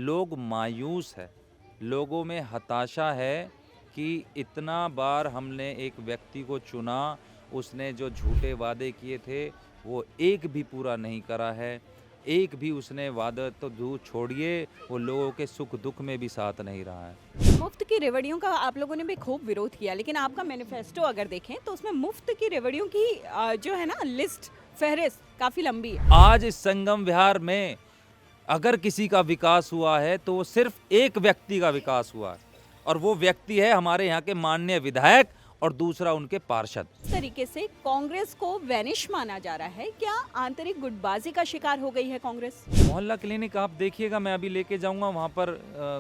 लोग मायूस है, लोगों में हताशा है कि इतना बार हमने एक व्यक्ति को चुना, उसने जो झूठे वादे किए थे वो एक भी पूरा नहीं करा है। एक भी उसने वादा तो दूर छोड़िए, वो लोगों के सुख दुख में भी साथ नहीं रहा है। मुफ्त की रेवड़ियों का आप लोगों ने भी खूब विरोध किया, लेकिन आपका मैनिफेस्टो अगर देखें तो उसमें मुफ्त की रेवड़ियों की जो है ना लिस्ट, फहरिस्त काफ़ी लंबी है। आज इस संगम विहार में अगर किसी का विकास हुआ है तो वो सिर्फ एक व्यक्ति का विकास हुआ है, और वो व्यक्ति है हमारे यहाँ के माननीय विधायक और दूसरा उनके पार्षद। इस तरीके से कांग्रेस को वैनिश माना जा रहा है, क्या आंतरिक गुटबाजी का शिकार हो गई है कांग्रेस? मोहल्ला क्लिनिक आप देखिएगा, मैं अभी लेके जाऊंगा वहाँ पर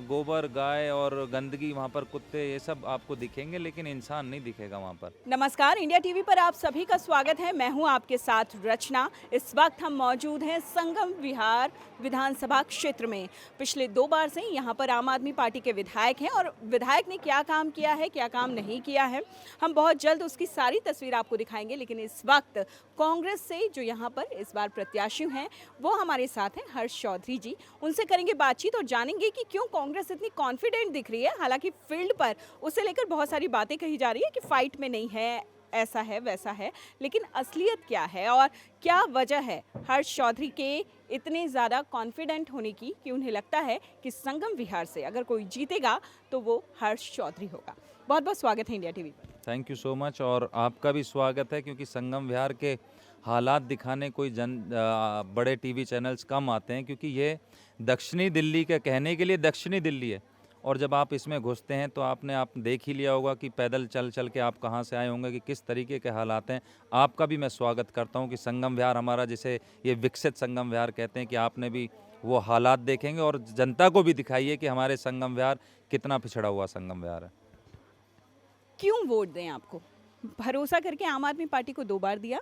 गोबर गाय और गंदगी, वहाँ पर कुत्ते, ये सब आपको दिखेंगे, लेकिन इंसान नहीं दिखेगा वहाँ पर। नमस्कार, इंडिया टीवी पर आप सभी का स्वागत है। मैं हूं आपके साथ रचना। इस वक्त हम मौजूद हैं संगम विहार विधानसभा क्षेत्र में। पिछले 2 बार से यहां पर आम आदमी पार्टी के विधायक हैं और विधायक ने क्या काम किया है, क्या काम नहीं किया है, हम बहुत जल्द उसकी सारी तस्वीर आपको दिखाएंगे। लेकिन इस वक्त कांग्रेस से जो यहाँ पर इस बार प्रत्याशी हैं वो हमारे साथ हैं हर्ष चौधरी जी। उनसे करेंगे बातचीत और जानेंगे कि क्यों कांग्रेस इतनी कॉन्फिडेंट दिख रही है। हालांकि फील्ड पर उसे लेकर बहुत सारी बातें कही जा रही है कि फाइट में नहीं है, ऐसा है वैसा है, लेकिन असलियत क्या है और क्या वजह है हर्ष चौधरी के इतने ज़्यादा कॉन्फिडेंट होने की कि उन्हें लगता है कि संगम विहार से अगर कोई जीतेगा तो वो हर्ष चौधरी होगा। बहुत बहुत स्वागत है इंडिया टीवी पर। थैंक यू सो मच, और आपका भी स्वागत है, क्योंकि संगम विहार के हालात दिखाने कोई बड़े टीवी चैनल्स कम आते हैं, क्योंकि ये दक्षिणी दिल्ली के कहने के लिए दक्षिणी दिल्ली है, और जब आप इसमें घुसते हैं तो आप देख ही लिया होगा कि पैदल चल चल के आप कहाँ से आए होंगे, कि किस तरीके के हालात हैं। आपका भी मैं स्वागत करता हूँ कि संगम विहार हमारा, जिसे ये विकसित संगम विहार कहते हैं, कि आपने भी वो हालात देखेंगे और जनता को भी दिखाइए कि हमारे संगम विहार कितना पिछड़ा हुआ संगम विहार है। क्यों वोट दें आपको? भरोसा करके आम आदमी पार्टी को 2 बार दिया।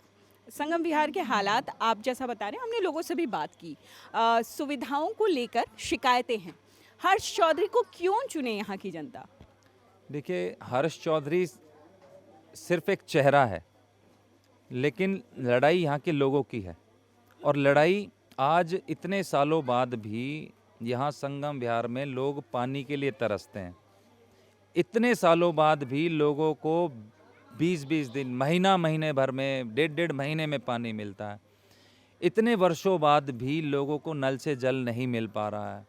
संगम विहार के हालात आप जैसा बता रहे हैं, हमने लोगों से भी बात की। सुविधाओं को लेकर शिकायतें हैं। हर्ष चौधरी को क्यों चुने यहाँ की जनता? देखिए, हर्ष चौधरी सिर्फ एक चेहरा है, लेकिन लड़ाई यहाँ के लोगों की है, और लड़ाई आज इतने सालों बाद भी यहाँ संगम विहार में लोग पानी के लिए तरसते हैं। इतने सालों बाद भी लोगों को 20-20 दिन, महीने भर में, डेढ़ महीने में पानी मिलता है। इतने वर्षों बाद भी लोगों को नल से जल नहीं मिल पा रहा है।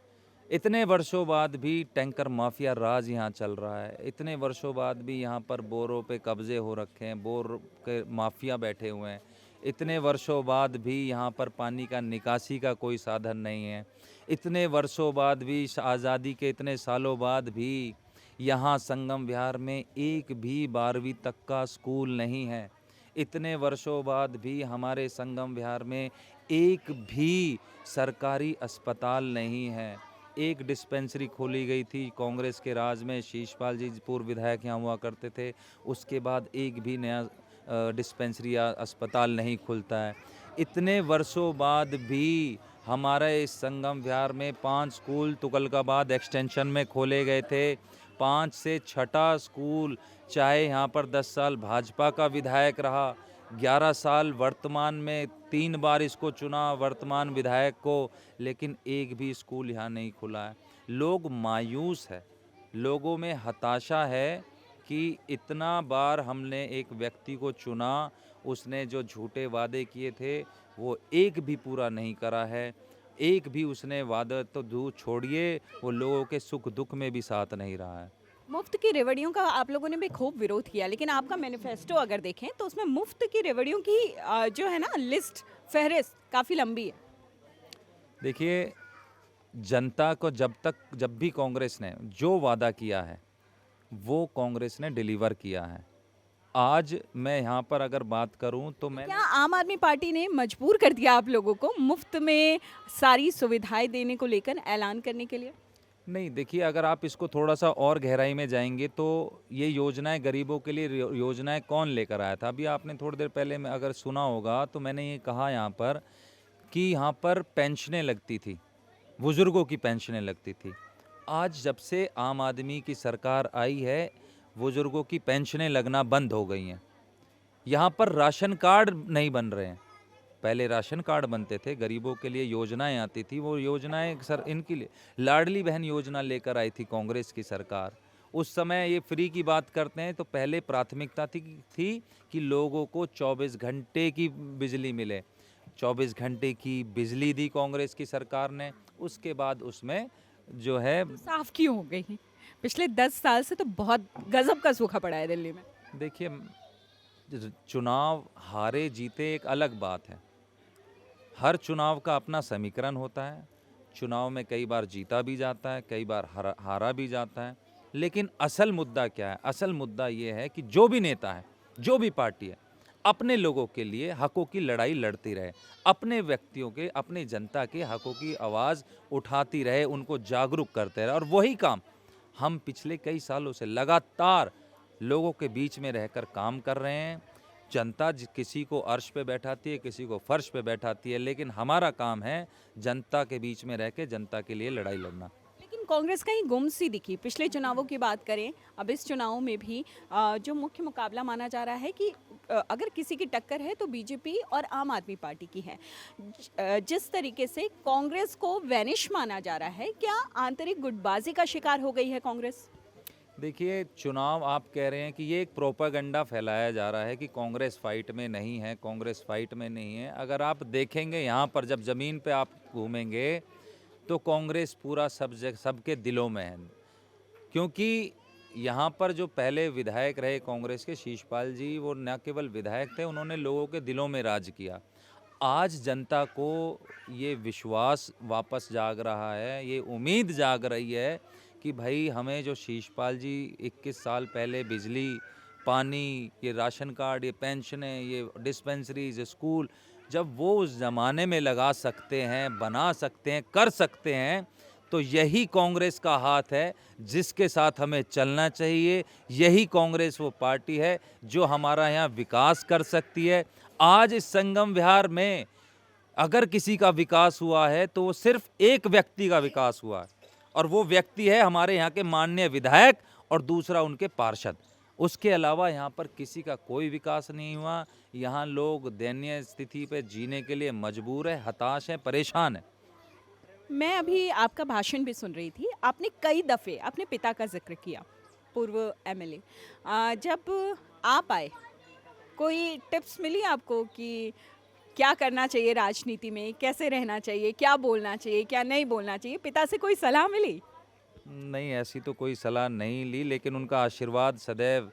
इतने वर्षों बाद भी टैंकर माफिया राज यहाँ चल रहा है। इतने वर्षों बाद भी यहाँ पर बोरों पे कब्जे हो रखे हैं, बोर के माफिया बैठे हुए हैं। इतने वर्षों बाद भी यहाँ पर पानी का निकासी का कोई साधन नहीं है। इतने वर्षों बाद भी, आज़ादी के इतने सालों बाद भी यहाँ संगम विहार में एक भी 12वीं तक का स्कूल नहीं है। इतने वर्षों बाद भी हमारे संगम विहार में एक भी सरकारी अस्पताल नहीं है। एक डिस्पेंसरी खोली गई थी कांग्रेस के राज में, शीशपाल जी पूर्व विधायक यहाँ हुआ करते थे, उसके बाद एक भी नया डिस्पेंसरी या अस्पताल नहीं खुलता है। इतने वर्षों बाद भी हमारे इस संगम विहार में 5 स्कूल तुगलकाबाद एक्सटेंशन में खोले गए थे। 5 से 6ठा स्कूल, चाहे यहाँ पर 10 साल भाजपा का विधायक रहा, 11 साल वर्तमान में 3 बार इसको चुना वर्तमान विधायक को, लेकिन एक भी स्कूल यहाँ नहीं खुला है। लोग मायूस है, लोगों में हताशा है कि इतना बार हमने एक व्यक्ति को चुना, उसने जो झूठे वादे किए थे वो एक भी पूरा नहीं करा है। एक भी उसने वादा तो दूर छोड़िए, वो लोगों के सुख दुख में भी साथ नहीं रहा है। मुफ्त की रेवड़ियों का आप लोगों ने भी खूब विरोध किया, लेकिन आपका मैनिफेस्टो अगर देखें तो उसमें मुफ्त की रेवड़ियों की जो है ना लिस्ट, फहरिस्त काफ़ी लंबी है। देखिए, जनता को जब भी कांग्रेस ने जो वादा किया है वो कांग्रेस ने डिलीवर किया है। आज मैं यहाँ पर अगर बात करूँ तो मैंने क्या आम आदमी पार्टी ने मजबूर कर दिया आप लोगों को मुफ्त में सारी सुविधाएं देने को लेकर ऐलान करने के लिए? नहीं, देखिए, अगर आप इसको थोड़ा-सा और गहराई में जाएँगे तो ये योजनाएँ गरीबों के लिए योजनाएँ कौन लेकर आया था? अभी आपने थोड़ी देर पहले में अगर सुना होगा तो मैंने ये कहा यहाँ पर कि यहाँ पर पेंशनें लगती थी, बुज़ुर्गों की पेंशनें लगती थी। आज जब से आम आदमी की सरकार आई है, बुज़ुर्गों की पेंशनें लगना बंद हो गई हैं। यहाँ पर राशन कार्ड नहीं बन रहे हैं। पहले राशन कार्ड बनते थे, गरीबों के लिए योजनाएं आती थी, वो योजनाएं सर इनके लिए लाडली बहन योजना लेकर आई थी कांग्रेस की सरकार। उस समय ये फ्री की बात करते हैं तो पहले प्राथमिकता थी कि लोगों को 24 घंटे की बिजली मिले। 24 घंटे की बिजली दी कांग्रेस की सरकार ने। उसके बाद उसमें जो है साफ क्यों हो गई? पिछले 10 साल से तो बहुत गजब का सूखा पड़ा है दिल्ली में। देखिए, चुनाव हारे जीते एक अलग बात है। हर चुनाव का अपना समीकरण होता है। चुनाव में कई बार जीता भी जाता है, कई बार हारा भी जाता है। लेकिन असल मुद्दा क्या है? असल मुद्दा ये है कि जो भी नेता है, जो भी पार्टी है, अपने लोगों के लिए हकों की लड़ाई लड़ती रहे, अपने व्यक्तियों के, अपने जनता के हकों की आवाज़ उठाती रहे, उनको जागरूक करते रहे। और वही काम हम पिछले कई सालों से लगातार लोगों के बीच में रहकर काम कर रहे हैं। जनता किसी को अर्श पे बैठाती है, किसी को फर्श पे बैठाती है, लेकिन हमारा काम है जनता के बीच में रह के जनता के लिए लड़ाई लड़ना। लेकिन कांग्रेस कहीं गुम सी दिखी। पिछले चुनावों की बात करें, अब इस चुनाव में भी जो मुख्य मुकाबला माना जा रहा है कि अगर किसी की टक्कर है तो बीजेपी और आम आदमी पार्टी की है। जिस तरीके से कांग्रेस को वैनिश माना जा रहा है, क्या आंतरिक गुटबाजी का शिकार हो गई है कांग्रेस? देखिए, चुनाव आप कह रहे हैं कि ये एक प्रोपागेंडा फैलाया जा रहा है कि कांग्रेस फाइट में नहीं है, कांग्रेस फाइट में नहीं है। अगर आप देखेंगे यहाँ पर जब ज़मीन पे आप घूमेंगे तो कांग्रेस पूरा सबके दिलों में है। क्योंकि यहाँ पर जो पहले विधायक रहे कांग्रेस के, शीशपाल जी, वो न केवल विधायक थे, उन्होंने लोगों के दिलों में राज किया। आज जनता को ये विश्वास वापस जाग रहा है, ये उम्मीद जाग रही है कि भाई हमें जो शीशपाल जी 21 साल पहले बिजली, पानी, ये राशन कार्ड, ये पेंशनें, ये डिस्पेंसरीज, स्कूल, जब वो उस ज़माने में लगा सकते हैं, बना सकते हैं, कर सकते हैं, तो यही कांग्रेस का हाथ है जिसके साथ हमें चलना चाहिए। यही कांग्रेस वो पार्टी है जो हमारा यहाँ विकास कर सकती है। आज इस संगम विहार में अगर किसी का विकास हुआ है तो वो सिर्फ एक व्यक्ति का विकास हुआ है, और वो व्यक्ति है हमारे यहाँ के माननीय विधायक और दूसरा उनके पार्षद। उसके अलावा यहाँ पर किसी का कोई विकास नहीं हुआ। यहाँ लोग दयनीय स्थिति पे जीने के लिए मजबूर है, हताश है, परेशान है। मैं अभी आपका भाषण भी सुन रही थी। आपने कई दफ़े अपने पिता का जिक्र किया, पूर्व एमएलए। जब आप आए, कोई टिप्स मिली आपको कि क्या करना चाहिए राजनीति में, कैसे रहना चाहिए, क्या बोलना चाहिए, क्या नहीं बोलना चाहिए? पिता से कोई सलाह मिली? नहीं, ऐसी तो कोई सलाह नहीं ली, लेकिन उनका आशीर्वाद सदैव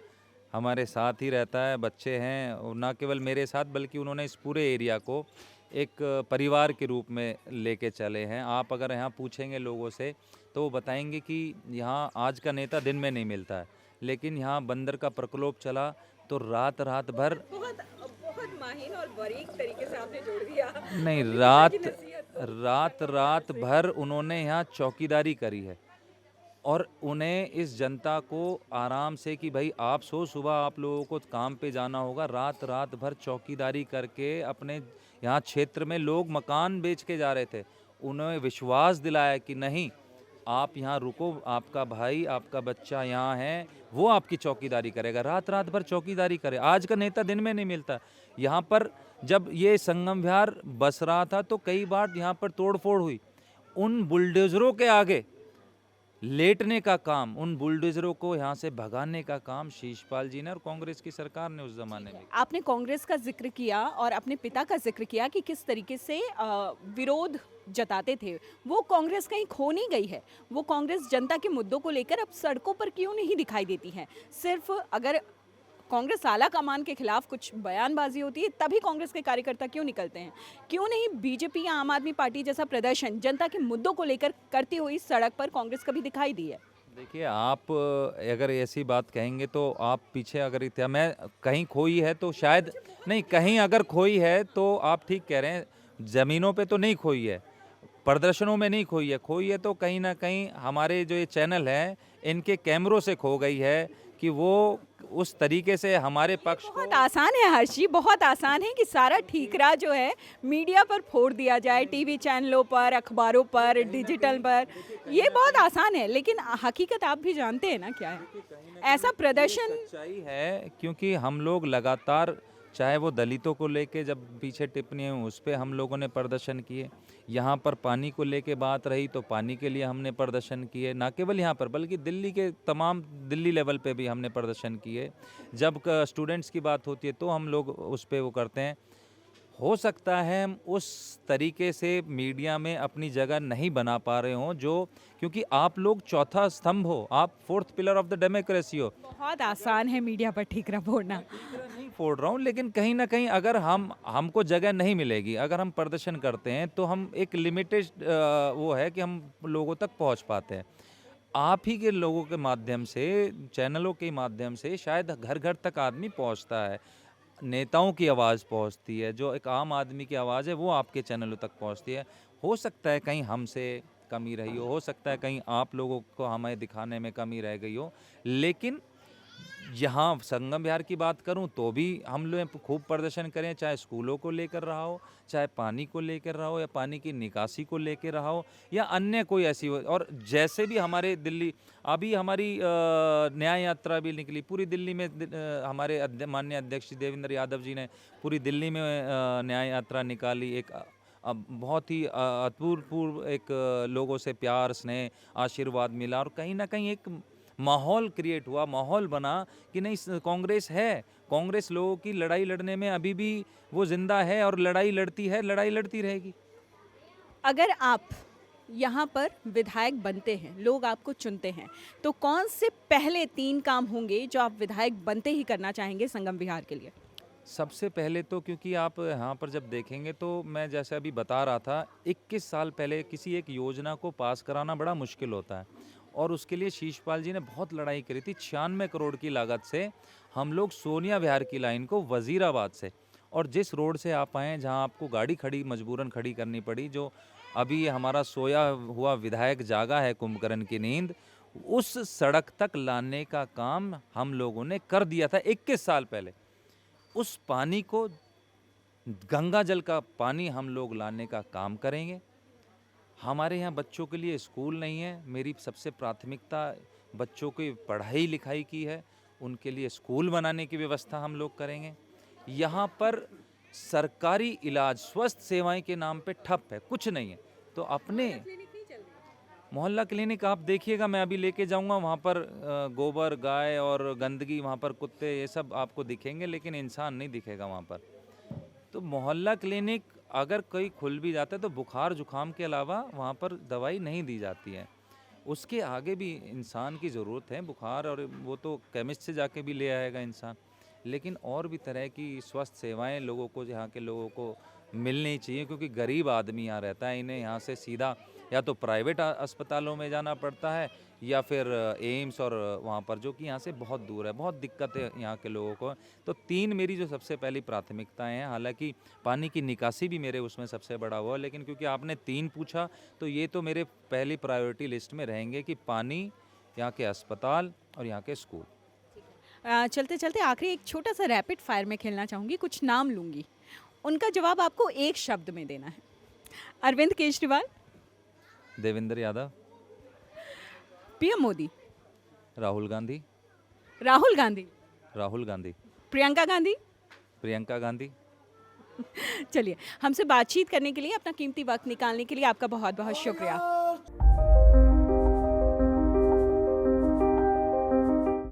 हमारे साथ ही रहता है। बच्चे हैं, और ना केवल मेरे साथ बल्कि उन्होंने इस पूरे एरिया को एक परिवार के रूप में लेके चले हैं। आप अगर यहाँ पूछेंगे लोगों से तो वो बताएंगे कि यहाँ आज का नेता दिन में नहीं मिलता है, लेकिन यहाँ बंदर का प्रकोप चला तो रात रात भर बहुत बहुत माहिर और बारीक तरीके से आपने जोड़ दिया। नहीं, रात भर उन्होंने यहाँ चौकीदारी करी है। और उन्हें इस जनता को आराम से कि भाई आप सो, सुबह आप लोगों को काम पे जाना होगा, रात भर चौकीदारी करके अपने यहाँ क्षेत्र में लोग मकान बेच के जा रहे थे, उन्हें विश्वास दिलाया कि नहीं, आप यहाँ रुको, आपका भाई, आपका बच्चा यहाँ है, वो आपकी चौकीदारी करेगा। रात भर चौकीदारी करे। आज का नेता दिन में नहीं मिलता। यहाँ पर जब ये संगम विहार बस रहा था तो कई बार यहाँ पर तोड़फोड़ हुई। उन बुलडोजरों के आगे लेटने का काम, उन बुलडोजरों को यहाँ से भगाने का काम शीशपाल जी ने और कांग्रेस की सरकार ने उस जमाने में। आपने कांग्रेस का जिक्र किया और अपने पिता का जिक्र किया कि किस तरीके से विरोध जताते थे। वो कांग्रेस कहीं खो नहीं गई है। वो कांग्रेस जनता के मुद्दों को लेकर अब सड़कों पर क्यों नहीं दिखाई देती है? सिर्फ अगर कांग्रेस आला कमान के खिलाफ कुछ बयानबाजी होती है तभी कांग्रेस के कार्यकर्ता क्यों निकलते हैं? क्यों नहीं बीजेपी या आम आदमी पार्टी जैसा प्रदर्शन जनता के मुद्दों को लेकर करती हुई सड़क पर कांग्रेस कभी दिखाई दी है? देखिए, आप अगर ऐसी बात कहेंगे तो आप पीछे अगर मैं कहीं खोई है तो शायद नहीं, कहीं अगर खोई है तो आप ठीक कह रहे हैं, ज़मीनों पे तो नहीं खोई है, प्रदर्शनों में नहीं खोई है तो कहीं ना कहीं हमारे जो ये चैनल हैं इनके कैमरों से खो गई है कि वो उस तरीके से हमारे पक्ष को। बहुत आसान है हर्ष जी, बहुत आसान है कि सारा ठीकरा जो है मीडिया पर फोड़ दिया जाए, टीवी चैनलों पर, अखबारों पर, डिजिटल पर। ये बहुत आसान है, लेकिन हकीकत आप भी जानते हैं ना क्या है। ऐसा प्रदर्शन सच्चाई है क्योंकि हम लोग लगातार चाहे वो दलितों को लेके जब पीछे टिप्पणियाँ हुई उस पे हम लोगों ने प्रदर्शन किए, यहाँ पर पानी को लेके बात रही तो पानी के लिए हमने प्रदर्शन किए, ना केवल यहाँ पर बल्कि दिल्ली के तमाम दिल्ली लेवल पे भी हमने प्रदर्शन किए। जब स्टूडेंट्स की बात होती है तो हम लोग उस पे वो करते हैं। हो सकता है हम उस तरीके से मीडिया में अपनी जगह नहीं बना पा रहे हों जो, क्योंकि आप लोग चौथा स्तंभ हो, आप fourth pillar of the democracy हो। बहुत आसान है मीडिया पर ठीकरा फोड़ना। नहीं फोड़ रहा हूँ, लेकिन कहीं ना कहीं अगर हमको जगह नहीं मिलेगी, अगर हम प्रदर्शन करते हैं तो हम एक लिमिटेड वो है कि हम लोगों तक पहुँच पाते हैं। आप ही के लोगों के माध्यम से, चैनलों के माध्यम से शायद घर घर तक आदमी पहुंचता है, नेताओं की आवाज़ पहुंचती है, जो एक आम आदमी की आवाज़ है वो आपके चैनलों तक पहुंचती है। हो सकता है कहीं हमसे कमी रही हो सकता है कहीं आप लोगों को हमें दिखाने में कमी रह गई हो, लेकिन यहाँ संगम विहार की बात करूँ तो भी हम लोग खूब प्रदर्शन करें, चाहे स्कूलों को लेकर रहा हो, चाहे पानी को लेकर रहा हो, या पानी की निकासी को लेकर रहा हो, या अन्य कोई ऐसी हो। और जैसे भी हमारे दिल्ली अभी हमारी न्याय यात्रा भी निकली पूरी दिल्ली में, हमारे माननीय अध्यक्ष जी देवेंद्र यादव जी ने पूरी दिल्ली में न्याय यात्रा निकाली। एक बहुत ही अभूतपूर्व एक लोगों से प्यार स्नेह आशीर्वाद मिला, और कहीं ना कहीं एक माहौल क्रिएट हुआ, माहौल बना कि नहीं कांग्रेस है, कांग्रेस लोगों की लड़ाई लड़ने में अभी भी वो जिंदा है और लड़ाई लड़ती है, लड़ाई लड़ती रहेगी। अगर आप यहाँ पर विधायक बनते हैं, लोग आपको चुनते हैं, तो कौन से पहले 3 काम होंगे जो आप विधायक बनते ही करना चाहेंगे संगम विहार के लिए? सबसे पहले तो क्योंकि आप यहाँ पर जब देखेंगे तो मैं जैसे अभी बता रहा था, 21 साल पहले किसी एक योजना को पास कराना बड़ा मुश्किल होता है, और उसके लिए शीशपाल जी ने बहुत लड़ाई करी थी। 96 करोड़ की लागत से हम लोग सोनिया विहार की लाइन को वजीराबाद से, और जिस रोड से आप आए जहाँ आपको गाड़ी खड़ी मजबूरन खड़ी करनी पड़ी, जो अभी हमारा सोया हुआ विधायक जागा है कुंभकर्ण की नींद, उस सड़क तक लाने का काम हम लोगों ने कर दिया था 21 साल पहले। उस पानी को, गंगा जल का पानी हम लोग लाने का काम करेंगे। हमारे यहाँ बच्चों के लिए स्कूल नहीं है, मेरी सबसे प्राथमिकता बच्चों की पढ़ाई लिखाई की है, उनके लिए स्कूल बनाने की व्यवस्था हम लोग करेंगे। यहाँ पर सरकारी इलाज स्वास्थ्य सेवाएं के नाम पे ठप है, कुछ नहीं है। तो अपने मोहल्ला क्लिनिक आप देखिएगा, मैं अभी लेके जाऊंगा वहाँ पर गोबर गाय और गंदगी, वहाँ पर कुत्ते ये सब आपको दिखेंगे, लेकिन इंसान नहीं दिखेगा वहाँ पर। तो मोहल्ला क्लिनिक अगर कोई खुल भी जाता है तो बुखार जुखाम के अलावा वहाँ पर दवाई नहीं दी जाती है। उसके आगे भी इंसान की ज़रूरत है, बुखार और वो तो केमिस्ट से जाके भी ले आएगा इंसान, लेकिन और भी तरह की स्वास्थ्य सेवाएं लोगों को, यहाँ के लोगों को मिलनी चाहिए, क्योंकि गरीब आदमी यहाँ रहता है, इन्हें यहाँ से सीधा या तो प्राइवेट अस्पतालों में जाना पड़ता है, या फिर एम्स, और वहाँ पर जो कि यहाँ से बहुत दूर है, बहुत दिक्कत है यहाँ के लोगों को। तो 3 मेरी जो सबसे पहली प्राथमिकताएं हैं, हालांकि पानी की निकासी भी मेरे उसमें सबसे बड़ा हुआ, लेकिन क्योंकि आपने 3 पूछा तो ये तो मेरे पहली प्रायोरिटी लिस्ट में रहेंगे कि पानी, यहाँ के अस्पताल और यहाँ के स्कूल। चलते चलते आखिरी एक छोटा सा रैपिड फायर में खेलना चाहूँगी, कुछ नाम लूँगी, उनका जवाब आपको एक शब्द में देना है। अरविंद केजरीवाल, देवेंद्र यादव, पीएम मोदी, राहुल गांधी, राहुल गांधी, राहुल गांधी, प्रियंका गांधी। प्रियंका गांधी। चलिए, हमसे बातचीत करने के लिए, अपना कीमती वक्त निकालने के लिए आपका बहुत बहुत शुक्रिया।